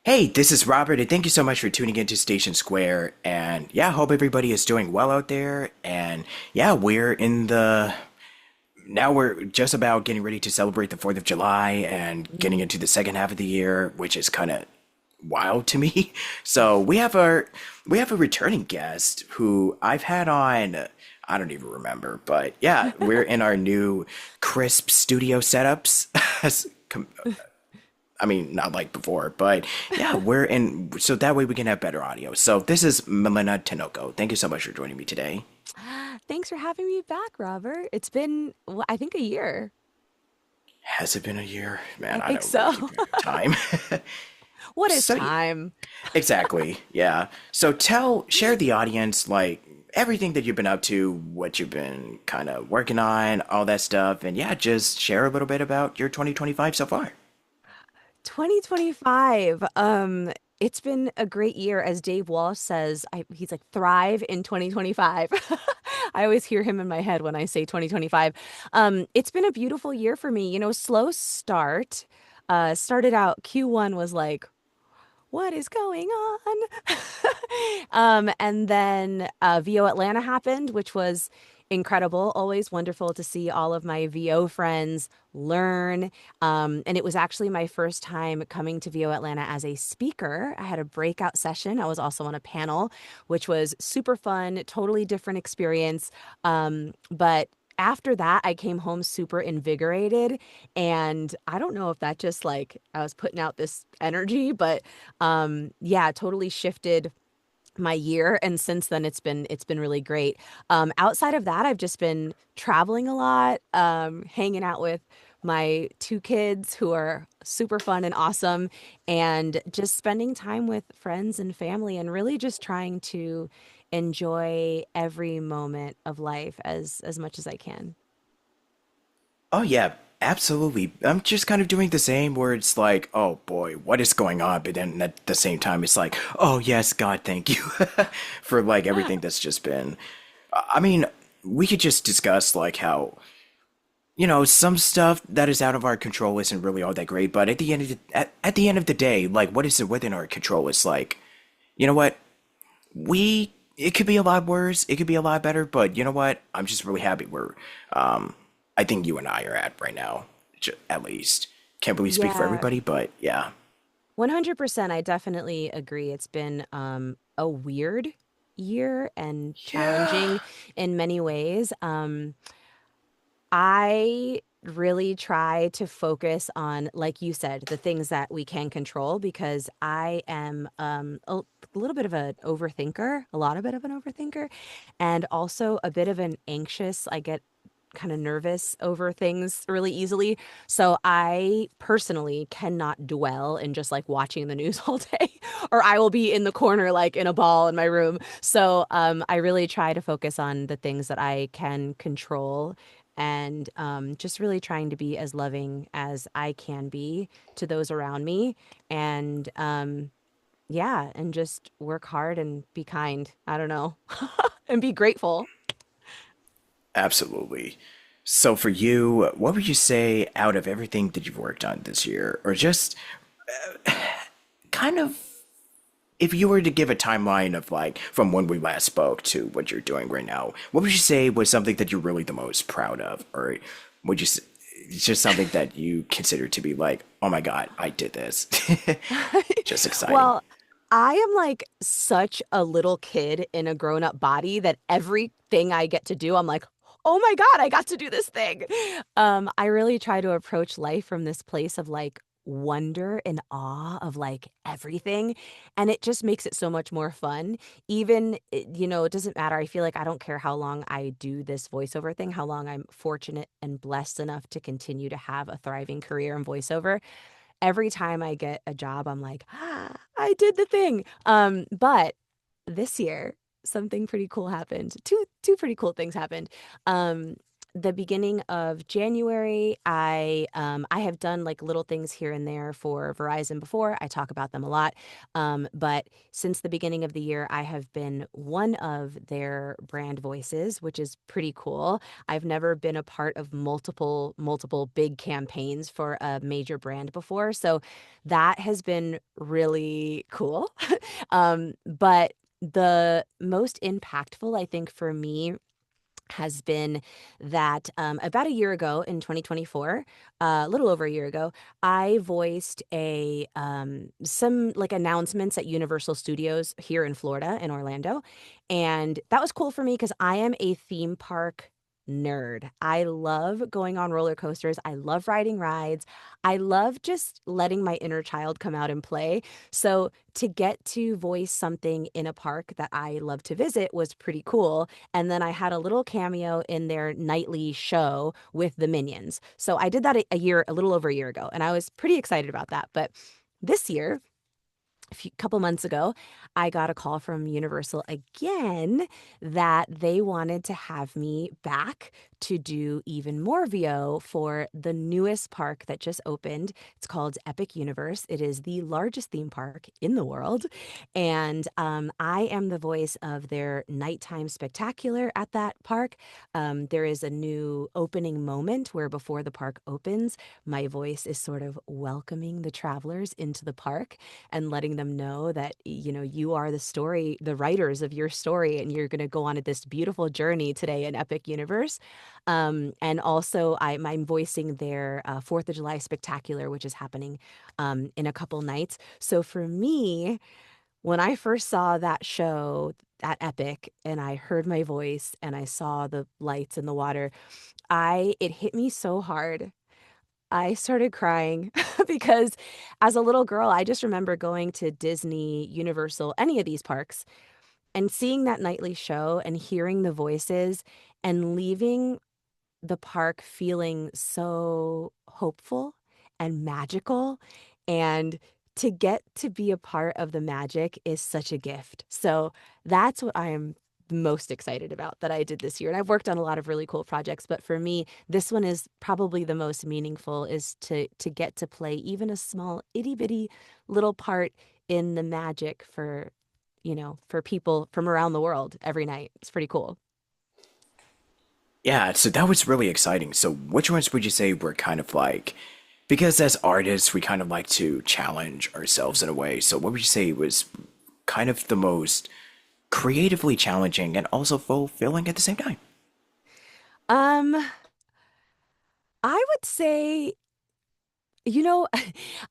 Hey, this is Robert, and thank you so much for tuning into Station Square. And yeah, hope everybody is doing well out there. And yeah, we're just about getting ready to celebrate the 4th of July and getting Mm. into the second half of the year, which is kind of wild to me. So we have a returning guest who I've had on. I don't even remember, but yeah, we're in our new crisp studio setups. I mean, not like before, but yeah, we're in, so that way we can have better audio. So this is Milena Tinoco. Thank you so much for joining me today. Thanks for having me back, Robert. It's been, I think, a year. Has it been a year? I Man, I think don't really keep so. track of time. What is So, time? exactly, yeah. So share the audience, like, everything that you've been up to, what you've been kind of working on, all that stuff, and yeah, just share a little bit about your 2025 so far. 2025. It's been a great year, as Dave Walsh says. He's like, thrive in 2025. I always hear him in my head when I say 2025. It's been a beautiful year for me. Slow start. Started out Q1 was like, what is going on? And then VO Atlanta happened, which was incredible. Always wonderful to see all of my VO friends learn. And it was actually my first time coming to VO Atlanta as a speaker. I had a breakout session. I was also on a panel, which was super fun, totally different experience. But after that, I came home super invigorated. And I don't know if that just like I was putting out this energy, but yeah, totally shifted my year, and since then it's been really great. Outside of that, I've just been traveling a lot, hanging out with my two kids who are super fun and awesome, and just spending time with friends and family, and really just trying to enjoy every moment of life as much as I can. Oh yeah, absolutely. I'm just kind of doing the same where it's like, oh boy, what is going on? But then at the same time, it's like, oh yes, God, thank you for like everything that's just been. I mean, we could just discuss like how, some stuff that is out of our control isn't really all that great, but at the end of the day, like what is within our control is like, you know what? It could be a lot worse, it could be a lot better, but you know what? I'm just really happy where I think you and I are at right now, at least. Can't really speak for Yeah, everybody, but yeah. 100%. I definitely agree. It's been a weird year and Yeah. challenging in many ways. I really try to focus on, like you said, the things that we can control, because I am a little bit of an overthinker, a lot of bit of an overthinker, and also a bit of an anxious. I get kind of nervous over things really easily. So I personally cannot dwell in just like watching the news all day, or I will be in the corner like in a ball in my room. So I really try to focus on the things that I can control, and just really trying to be as loving as I can be to those around me. And yeah, and just work hard and be kind. I don't know. And be grateful. Absolutely. So for you, what would you say out of everything that you've worked on this year, or just kind of if you were to give a timeline of like from when we last spoke to what you're doing right now, what would you say was something that you're really the most proud of, or would you? It's just something that you consider to be like, oh my God, I did this. Just exciting. Well, I am like such a little kid in a grown-up body that everything I get to do, I'm like, oh my God, I got to do this thing. I really try to approach life from this place of like wonder and awe of like everything. And it just makes it so much more fun. Even, it doesn't matter. I feel like I don't care how long I do this voiceover thing, how long I'm fortunate and blessed enough to continue to have a thriving career in voiceover. Every time I get a job, I'm like, I did the thing. But this year, something pretty cool happened. Two pretty cool things happened. Um, the beginning of January, I have done like little things here and there for Verizon before. I talk about them a lot. But since the beginning of the year, I have been one of their brand voices, which is pretty cool. I've never been a part of multiple big campaigns for a major brand before, so that has been really cool. But the most impactful, I think, for me has been that about a year ago in 2024, a little over a year ago, I voiced a some like announcements at Universal Studios here in Florida in Orlando, and that was cool for me because I am a theme park nerd. I love going on roller coasters. I love riding rides. I love just letting my inner child come out and play. So to get to voice something in a park that I love to visit was pretty cool. And then I had a little cameo in their nightly show with the Minions. So I did that a little over a year ago, and I was pretty excited about that. But this year, couple months ago, I got a call from Universal again that they wanted to have me back to do even more VO for the newest park that just opened. It's called Epic Universe. It is the largest theme park in the world. And I am the voice of their nighttime spectacular at that park. There is a new opening moment where before the park opens, my voice is sort of welcoming the travelers into the park and letting them know that, you know, you are the story, the writers of your story, and you're going to go on this beautiful journey today in Epic Universe. And also, I'm voicing their 4th of July spectacular, which is happening in a couple nights. So for me, when I first saw that show at Epic and I heard my voice and I saw the lights in the water, it hit me so hard. I started crying because as a little girl, I just remember going to Disney, Universal, any of these parks and seeing that nightly show and hearing the voices and leaving the park feeling so hopeful and magical. And to get to be a part of the magic is such a gift. So that's what I am most excited about that I did this year. And I've worked on a lot of really cool projects, but for me, this one is probably the most meaningful, is to get to play even a small itty bitty little part in the magic for, you know, for people from around the world every night. It's pretty cool. Yeah, so that was really exciting. So which ones would you say were kind of like, because as artists, we kind of like to challenge ourselves in a way. So what would you say was kind of the most creatively challenging and also fulfilling at the same time? Um, I would say, you know,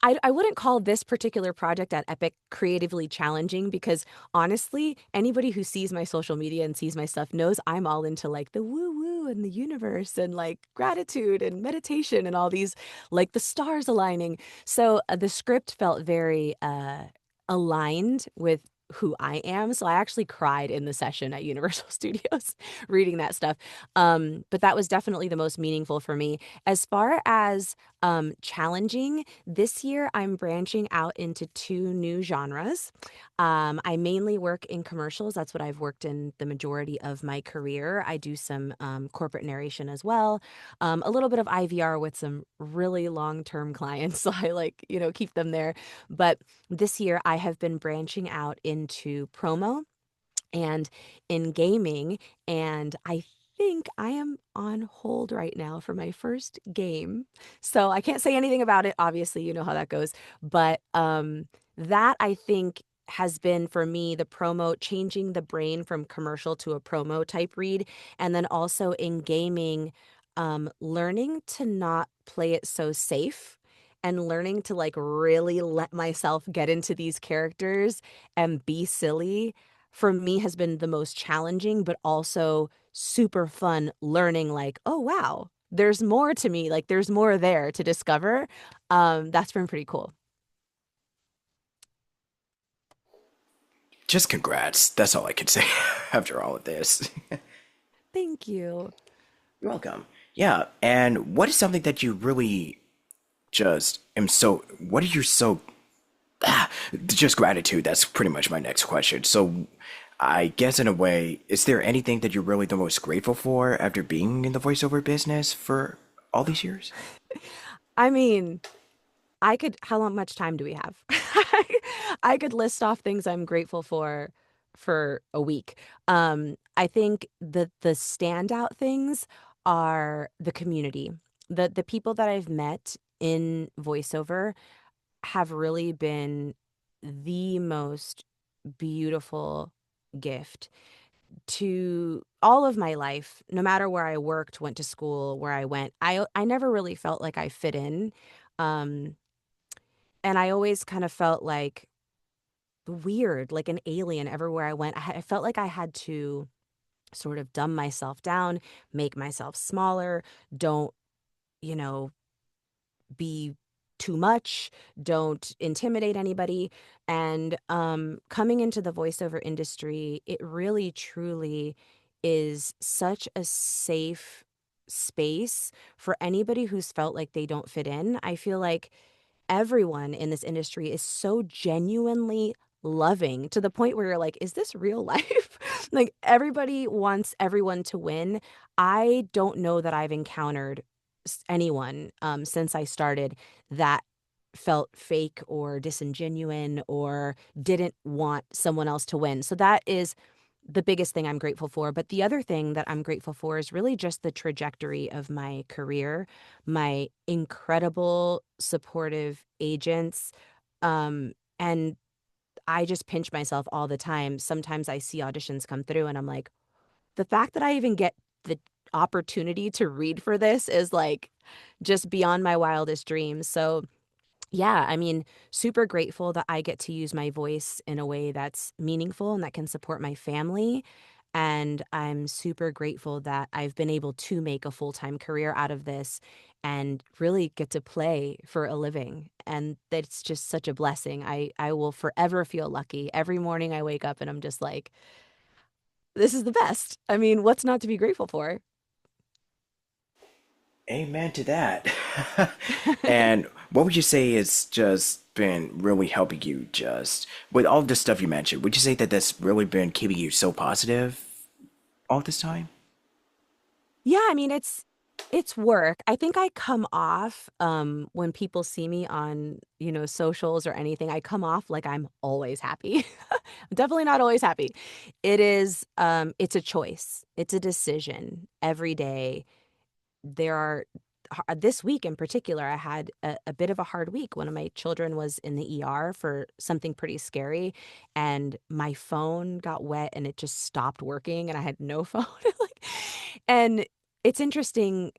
I wouldn't call this particular project at Epic creatively challenging because honestly, anybody who sees my social media and sees my stuff knows I'm all into like the woo woo and the universe and like gratitude and meditation and all these like the stars aligning. So the script felt very aligned with who I am. So I actually cried in the session at Universal Studios reading that stuff. But that was definitely the most meaningful for me. As far as challenging, this year I'm branching out into two new genres. I mainly work in commercials. That's what I've worked in the majority of my career. I do some corporate narration as well, a little bit of IVR with some really long-term clients. So I like, you know, keep them there. But this year I have been branching out into promo and in gaming. And I think I am on hold right now for my first game. So I can't say anything about it. Obviously, you know how that goes. But that I think has been for me the promo, changing the brain from commercial to a promo type read. And then also in gaming, learning to not play it so safe and learning to like really let myself get into these characters and be silly for me has been the most challenging, but also super fun learning like, oh wow, there's more to me. Like there's more there to discover. That's been pretty cool. Just congrats. That's all I can say after all of this. Thank you. You're welcome. Yeah, and what is something that you really just am so, what are you so, just gratitude? That's pretty much my next question. So, I guess in a way, is there anything that you're really the most grateful for after being in the voiceover business for all these years? I mean, how long much time do we have? I could list off things I'm grateful for a week. I think the standout things are the community. The people that I've met in voiceover have really been the most beautiful gift to all of my life. No matter where I worked, went to school, where I went, I never really felt like I fit in. Um, and I always kind of felt like weird, like an alien everywhere I went. I felt like I had to sort of dumb myself down, make myself smaller, don't, you know, be too much, don't intimidate anybody. And coming into the voiceover industry, it really truly is such a safe space for anybody who's felt like they don't fit in. I feel like everyone in this industry is so genuinely loving to the point where you're like, is this real life? Like everybody wants everyone to win. I don't know that I've encountered anyone since I started that felt fake or disingenuine or didn't want someone else to win. So that is the biggest thing I'm grateful for. But the other thing that I'm grateful for is really just the trajectory of my career, my incredible supportive agents. And I just pinch myself all the time. Sometimes I see auditions come through and I'm like, the fact that I even get the opportunity to read for this is like just beyond my wildest dreams. So yeah, I mean, super grateful that I get to use my voice in a way that's meaningful and that can support my family. And I'm super grateful that I've been able to make a full-time career out of this and really get to play for a living. And that's just such a blessing. I will forever feel lucky. Every morning I wake up and I'm just like, this is the best. I mean, what's not to be grateful for? Amen to that. And what would you say has just been really helping you just with all the stuff you mentioned? Would you say that that's really been keeping you so positive all this time? Yeah, I mean it's work. I think I come off when people see me on, socials or anything, I come off like I'm always happy. I'm definitely not always happy. It's a choice. It's a decision every day. There are this week in particular, I had a bit of a hard week. One of my children was in the ER for something pretty scary, and my phone got wet and it just stopped working, and I had no phone. Like, and it's interesting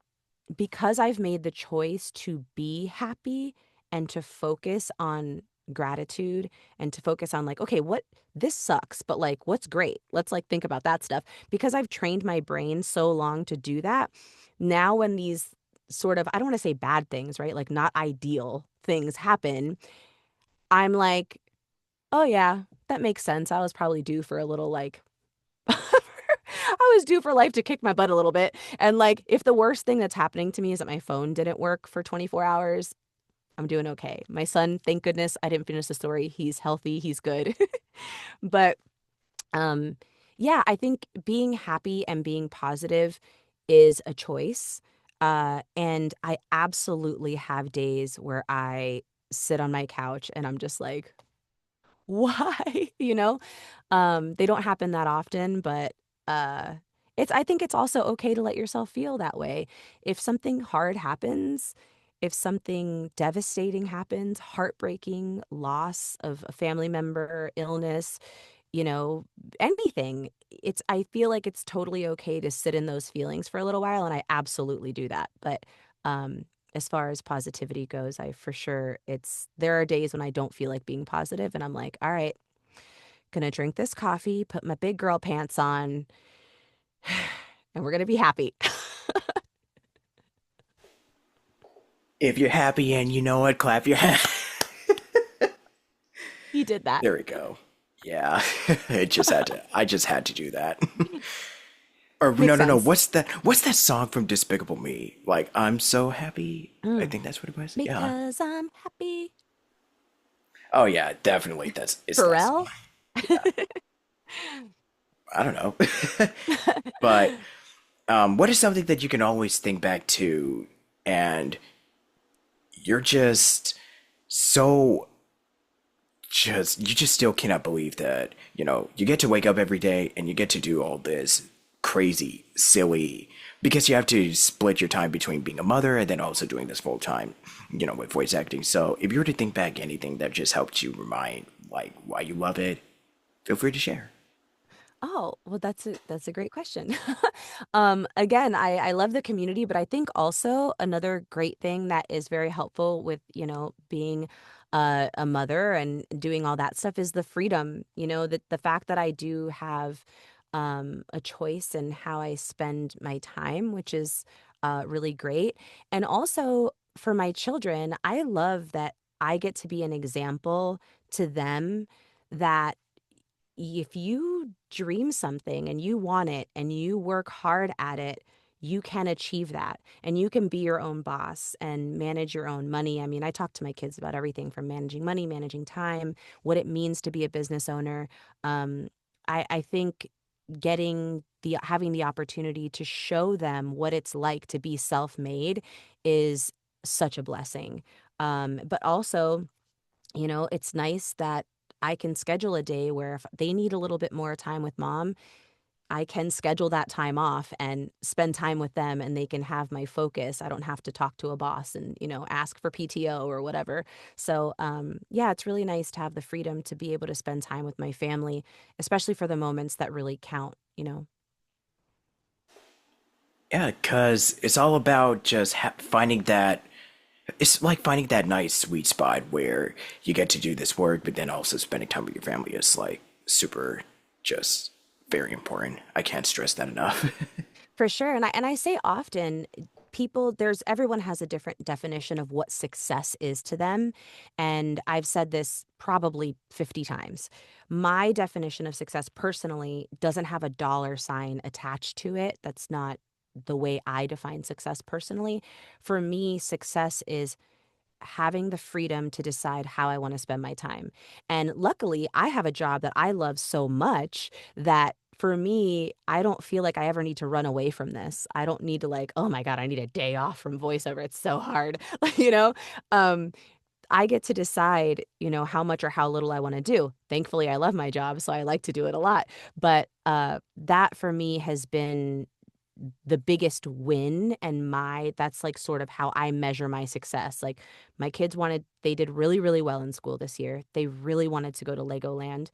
because I've made the choice to be happy and to focus on gratitude and to focus on like, okay, what this sucks, but like, what's great? Let's like think about that stuff. Because I've trained my brain so long to do that. Now, when these sort of, I don't want to say bad things, right? Like, not ideal things happen, I'm like, oh, yeah, that makes sense. I was probably due for a little like, I was due for life to kick my butt a little bit. And like, if the worst thing that's happening to me is that my phone didn't work for 24 hours, I'm doing okay. My son, thank goodness I didn't finish the story. He's healthy, he's good. But um yeah, I think being happy and being positive is a choice. And I absolutely have days where I sit on my couch and I'm just like, why? They don't happen that often, but uh I think it's also okay to let yourself feel that way. If something hard happens, if something devastating happens, heartbreaking, loss of a family member, illness, you know, anything, I feel like it's totally okay to sit in those feelings for a little while, and I absolutely do that. But um as far as positivity goes, I for sure there are days when I don't feel like being positive and I'm like, all right, gonna drink this coffee, put my big girl pants on, and we're gonna be happy. If you're happy and you know it, clap your hands. He did that. There we go. Yeah, it just had to. I just had to do that. Or no, Makes no, no. sense. What's that song from Despicable Me? Like, I'm so happy. I Mm. think that's what it was. Yeah. Because I'm happy. Oh yeah, definitely. It's that song. Pharrell? Yeah. I don't know. But what is something that you can always think back to and you're just so you just still cannot believe that, you get to wake up every day and you get to do all this crazy, silly, because you have to split your time between being a mother and then also doing this full time, with voice acting. So if you were to think back anything that just helped you remind like why you love it, feel free to share. Oh, well, that's a great question. Again, I love the community, but I think also another great thing that is very helpful with, being a mother and doing all that stuff is the freedom, the fact that I do have a choice in how I spend my time, which is really great. And also for my children, I love that I get to be an example to them that if you dream something and you want it and you work hard at it, you can achieve that and you can be your own boss and manage your own money. I mean, I talk to my kids about everything from managing money, managing time, what it means to be a business owner. Um, I think having the opportunity to show them what it's like to be self-made is such a blessing. But also, it's nice that I can schedule a day where if they need a little bit more time with mom, I can schedule that time off and spend time with them and they can have my focus. I don't have to talk to a boss and, ask for PTO or whatever. So, yeah, it's really nice to have the freedom to be able to spend time with my family, especially for the moments that really count. Yeah, because it's all about just finding that. It's like finding that nice sweet spot where you get to do this work, but then also spending time with your family is like super, just very important. I can't stress that enough. For sure. And I say often, everyone has a different definition of what success is to them. And I've said this probably 50 times. My definition of success personally doesn't have a dollar sign attached to it. That's not the way I define success personally. For me, success is having the freedom to decide how I want to spend my time. And luckily, I have a job that I love so much that for me, I don't feel like I ever need to run away from this. I don't need to like, oh my God, I need a day off from voiceover. It's so hard. you know? Um, I get to decide, how much or how little I want to do. Thankfully, I love my job, so I like to do it a lot. But that for me has been the biggest win and that's like sort of how I measure my success. Like my kids they did really, really well in school this year. They really wanted to go to Legoland.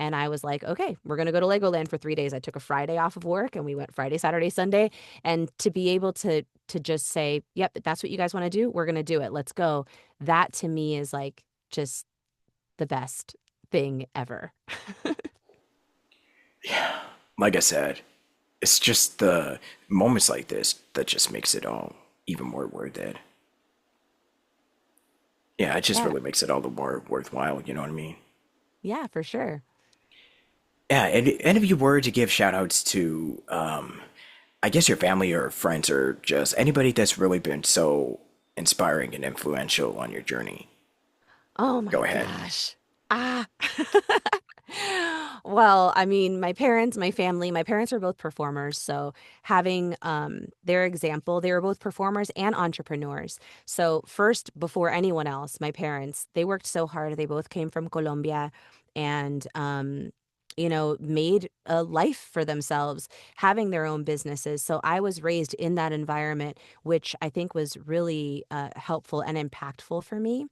And I was like, okay, we're going to go to Legoland for 3 days. I took a Friday off of work and we went Friday, Saturday, Sunday. And to be able to just say, yep, that's what you guys want to do. We're going to do it. Let's go. That to me is like just the best thing ever. Like I said, it's just the moments like this that just makes it all even more worth it. Yeah, it just Yeah. really makes it all the more worthwhile, you know what I mean? Yeah, for sure. Yeah, and if you were to give shout outs to, I guess your family or friends or just anybody that's really been so inspiring and influential on your journey, Oh my go ahead. gosh. Ah. Well, I mean, my parents are both performers, so having their example, they were both performers and entrepreneurs. So first, before anyone else, my parents, they worked so hard. They both came from Colombia and made a life for themselves, having their own businesses. So I was raised in that environment, which I think was really helpful and impactful for me.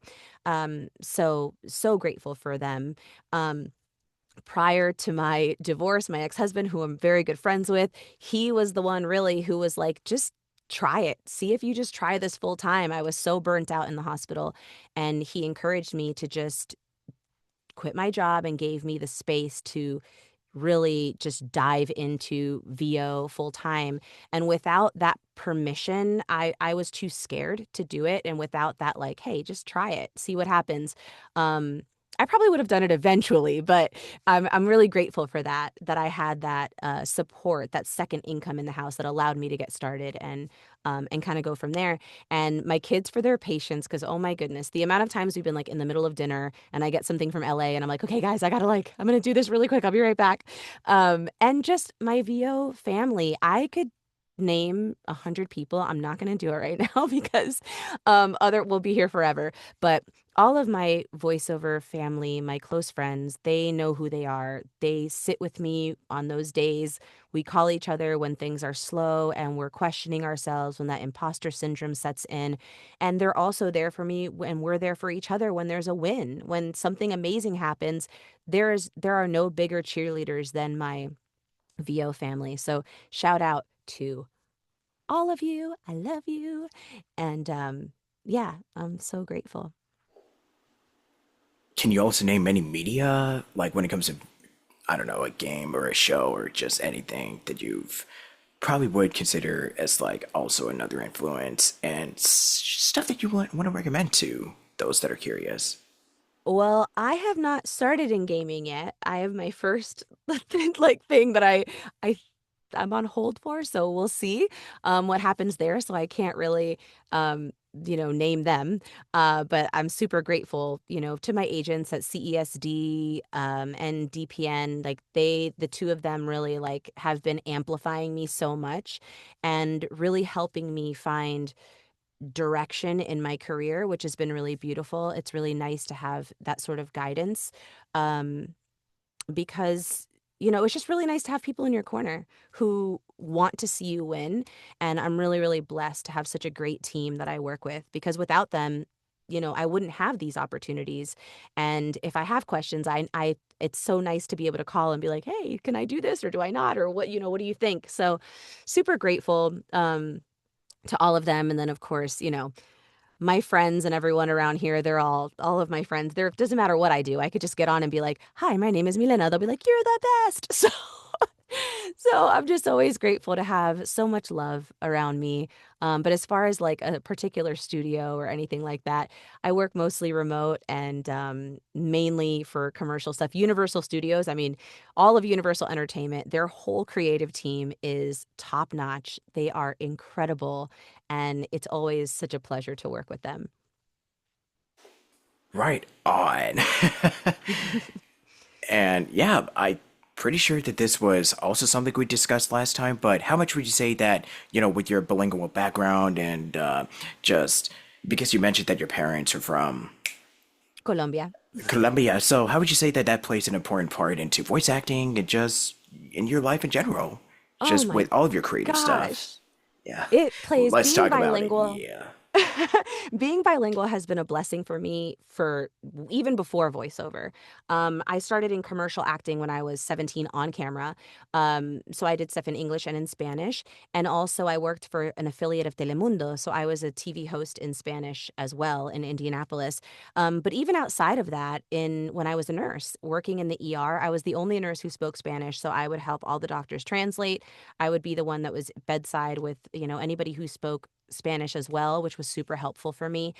So grateful for them. Um, Prior to my divorce, my ex-husband, who I'm very good friends with, he was the one really who was like, just try it. See if you just try this full time. I was so burnt out in the hospital, and he encouraged me to just quit my job and gave me the space to really just dive into VO full time. And without that permission, I was too scared to do it. And without that, like, hey, just try it, see what happens. Um, I probably would have done it eventually, but I'm really grateful for that, that I had that support, that second income in the house that allowed me to get started and kind of go from there. And my kids for their patience, because oh my goodness, the amount of times we've been like in the middle of dinner and I get something from LA and I'm like, okay, guys, I gotta like, I'm gonna do this really quick. I'll be right back. And just my VO family, I could name 100 people. I'm not going to do it right now because other will be here forever. But all of my voiceover family, my close friends, they know who they are. They sit with me on those days. We call each other when things are slow and we're questioning ourselves, when that imposter syndrome sets in. And they're also there for me when we're there for each other when there's a win, when something amazing happens. There are no bigger cheerleaders than my VO family. So shout out to all of you. I love you. And yeah, I'm so grateful. Can you also name any media, like when it comes to, I don't know, a game or a show or just anything that you've probably would consider as like also another influence and stuff that you want to recommend to those that are curious? Well, I have not started in gaming yet. I have my first like thing that I I'm on hold for, so we'll see what happens there. So I can't really name them. But I'm super grateful, to my agents at CESD and DPN. Like the two of them really like have been amplifying me so much and really helping me find direction in my career, which has been really beautiful. It's really nice to have that sort of guidance um, because, it's just really nice to have people in your corner who want to see you win. And I'm really, really blessed to have such a great team that I work with because without them, I wouldn't have these opportunities. And if I have questions, it's so nice to be able to call and be like, hey, can I do this or do I not? Or what do you think? So super grateful. To all of them. And then, of course, my friends and everyone around here, they're all of my friends. There doesn't matter what I do. I could just get on and be like, "Hi, my name is Milena." They'll be like, "You're the best." So I'm just always grateful to have so much love around me. But as far as like a particular studio or anything like that, I work mostly remote and mainly for commercial stuff. Universal Studios, I mean, all of Universal Entertainment, their whole creative team is top notch. They are incredible. And it's always such a pleasure to work with them. Right on. And yeah, I pretty sure that this was also something we discussed last time, but how much would you say that, with your bilingual background and just because you mentioned that your parents are from Colombia. Colombia, so how would you say that that plays an important part into voice acting and just in your life in general? Oh Just my with all of your creative stuff. gosh. Yeah. It plays Let's being talk about it. bilingual. Yeah. Being bilingual has been a blessing for me for even before voiceover. I started in commercial acting when I was 17 on camera. So I did stuff in English and in Spanish. And also I worked for an affiliate of Telemundo. So I was a TV host in Spanish as well in Indianapolis. But even outside of that, when I was a nurse working in the ER, I was the only nurse who spoke Spanish. So I would help all the doctors translate. I would be the one that was bedside with, anybody who spoke Spanish as well, which was super helpful for me.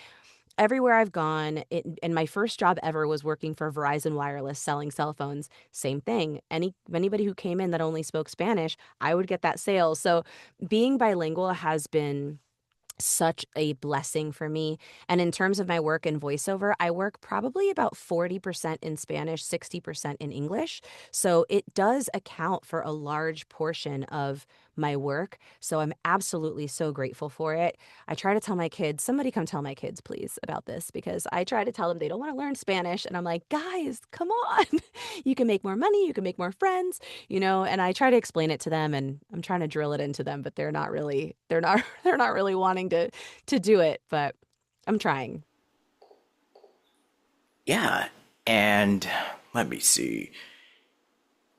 Everywhere I've gone, and my first job ever was working for Verizon Wireless selling cell phones. Same thing. Anybody who came in that only spoke Spanish, I would get that sale. So being bilingual has been such a blessing for me. And in terms of my work in voiceover, I work probably about 40% in Spanish, 60% in English. So it does account for a large portion of my work. So I'm absolutely so grateful for it. I try to tell my kids, somebody come tell my kids, please, about this because I try to tell them they don't want to learn Spanish. And I'm like, guys, come on. You can make more money, you can make more friends, and I try to explain it to them and I'm trying to drill it into them, but they're not really wanting to do it, but I'm trying. Yeah. And let me see.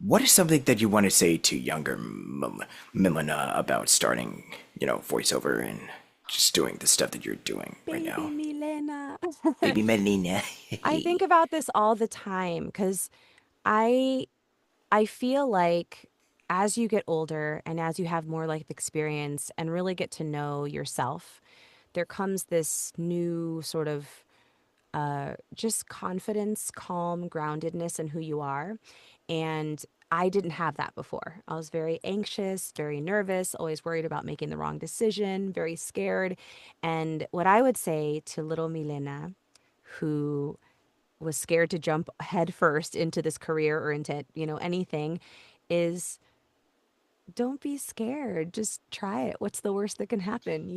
What is something that you want to say to younger Milena about starting, voiceover and just doing the stuff that you're doing right Baby now? Milena. Baby Milena. I think about this all the time because I I feel like as you get older and as you have more life experience and really get to know yourself, there comes this new sort of just confidence, calm, groundedness in who you are. And I didn't have that before. I was very anxious, very nervous, always worried about making the wrong decision, very scared. And what I would say to little Milena, who was scared to jump head first into this career or into, anything, is don't be scared. Just try it. What's the worst that can happen?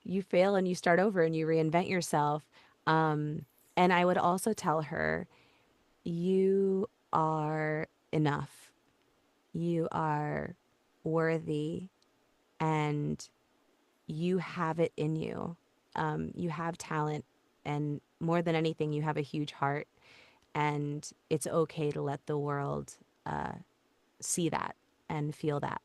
You fail and you start over and you reinvent yourself. And I would also tell her, you are enough. You are worthy and you have it in you. You have talent. And more than anything, you have a huge heart. And it's okay to let the world uh, see that and feel that.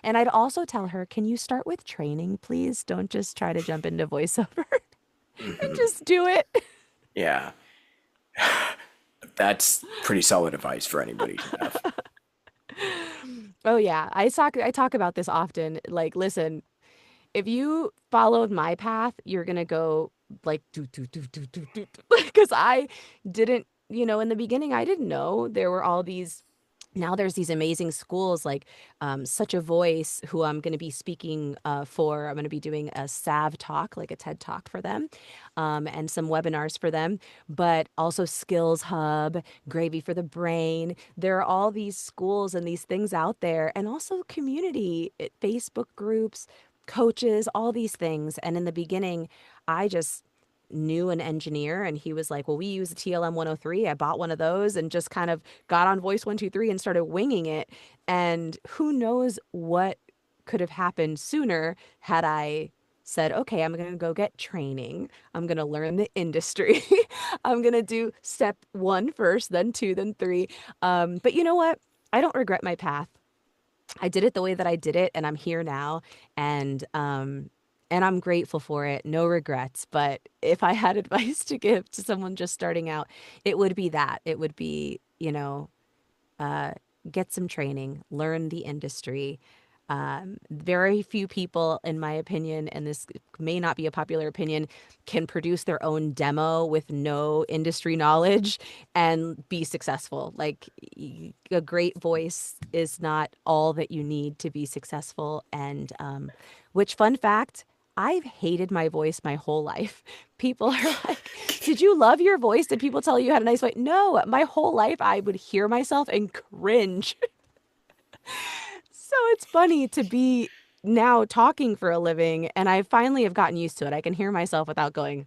And I'd also tell her, can you start with training, please? Don't just try to jump into voiceover and Hmm. just do it. Yeah, that's pretty solid advice for anybody to have. Oh yeah, I talk about this often. Like, listen, if you followed my path, you're gonna go like do because I didn't, in the beginning I didn't know there were all these. Now there's these amazing schools like Such a Voice, who I'm going to be speaking for. I'm going to be doing a SAV talk, like a TED talk for them, and some webinars for them, but also Skills Hub, Gravy for the Brain. There are all these schools and these things out there, and also community, Facebook groups, coaches, all these things. And in the beginning, I just knew an engineer and he was like, well, we use a TLM 103. I bought one of those and just kind of got on voice 123 and started winging it. And who knows what could have happened sooner had I said, okay, I'm going to go get training. I'm going to learn the industry. I'm going to do step one first, then two, then three. But you know what? I don't regret my path. I did it the way that I did it, and I'm here now, and I'm grateful for it. No regrets. But if I had advice to give to someone just starting out, it would be that. It would be, uh, get some training, learn the industry. Very few people, in my opinion, and this may not be a popular opinion, can produce their own demo with no industry knowledge and be successful. Like, a great voice is not all that you need to be successful. And which, fun fact, I've hated my voice my whole life. People are like, did you love your voice? Did people tell you you had a nice voice? No, my whole life I would hear myself and cringe. So it's funny to be now talking for a living, and I finally have gotten used to it. I can hear myself without going.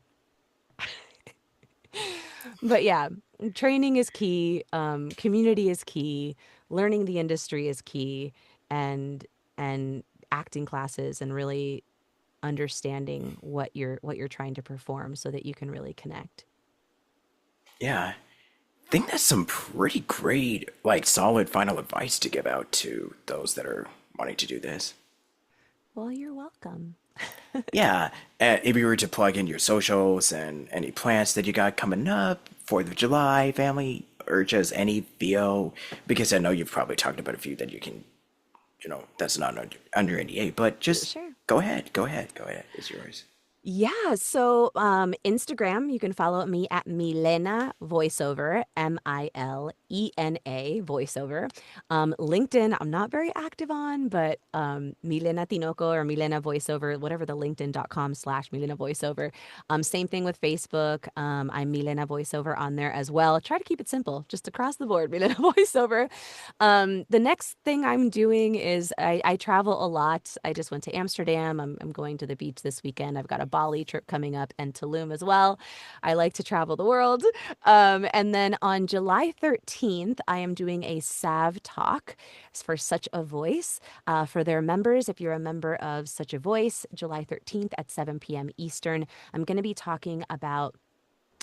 But yeah, training is key. Community is key. Learning the industry is key, and and acting classes and really understanding what you're trying to perform so that you can really connect. Yeah, I think that's some pretty great, like, solid final advice to give out to those that are wanting to do this. Well, you're welcome. Yeah, if you were to plug in your socials and any plans that you got coming up, 4th of July, family, or just any VO, because I know you've probably talked about a few that you can, that's not under NDA, but just Sure. go ahead, it's yours. Yeah, so Instagram, you can follow me at Milena Voiceover, Milena Voiceover. LinkedIn, I'm not very active on, but Milena Tinoco or Milena Voiceover, whatever the LinkedIn.com/Milena Voiceover. Same thing with Facebook. I'm Milena Voiceover on there as well. Try to keep it simple, just across the board, Milena Voiceover. The next thing I'm doing is I travel a lot. I just went to Amsterdam. I'm going to the beach this weekend. I've got a Bali trip coming up and Tulum as well. I like to travel the world. And then on July 13th, I am doing a SAV talk for Such a Voice for their members. If you're a member of Such a Voice, July 13th at 7 p.m. Eastern, I'm going to be talking about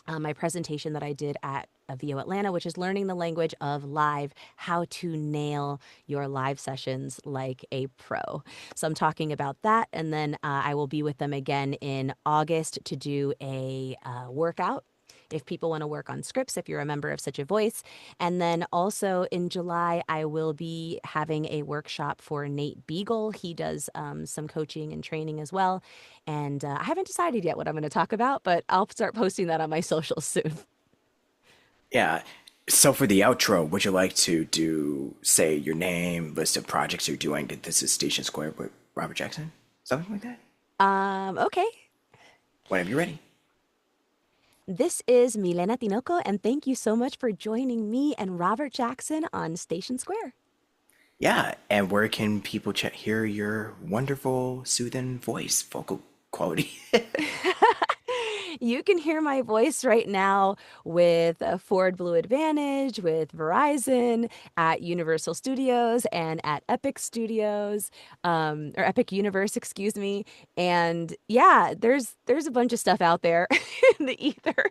my presentation that I did at VO Atlanta, which is learning the language of live, how to nail your live sessions like a pro. So I'm talking about that. And then I will be with them again in August to do a workout. if people want to work on scripts, if you're a member of such a voice. And then also in July, I will be having a workshop for Nate Beagle. He does some coaching and training as well. And I haven't decided yet what I'm going to talk about, but I'll start posting that on my socials soon. Yeah. So for the outro, would you like to do, say, your name, list of projects you're doing? This is Station Square with Robert Jackson? Something like that? Okay. Whenever you're ready. This is Milena Tinoco, and thank you so much for joining me and Robert Jackson on Station Square. Yeah, and where can people hear your wonderful, soothing voice, vocal quality? You can hear my voice right now with Ford Blue Advantage, with Verizon, at Universal Studios, and at Epic Studios, or Epic Universe, excuse me. And yeah, there's a bunch of stuff out there in the ether.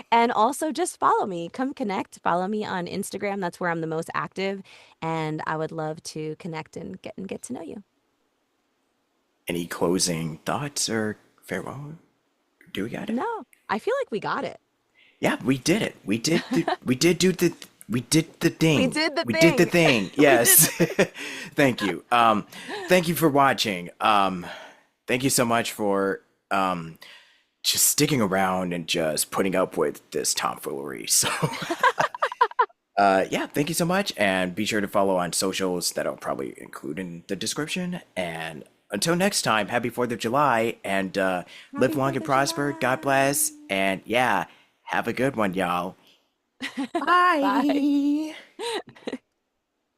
And also just follow me, come connect, follow me on Instagram. That's where I'm the most active, and I would love to connect and get to know you. Any closing thoughts or farewell? Do we got it? No, I feel like we got it. Yeah, we did it. We did the We thing. did the We did the thing. thing. We did Yes. Thank you. Thank you for watching. Thank you so much for just sticking around and just putting up with this tomfoolery. So, yeah, thank you so much, and be sure to follow on socials that I'll probably include in the description. And until next time, happy 4th of July, and live Happy long 4th and of prosper. God bless, July. and yeah, have a good one, y'all. Bye. Bye.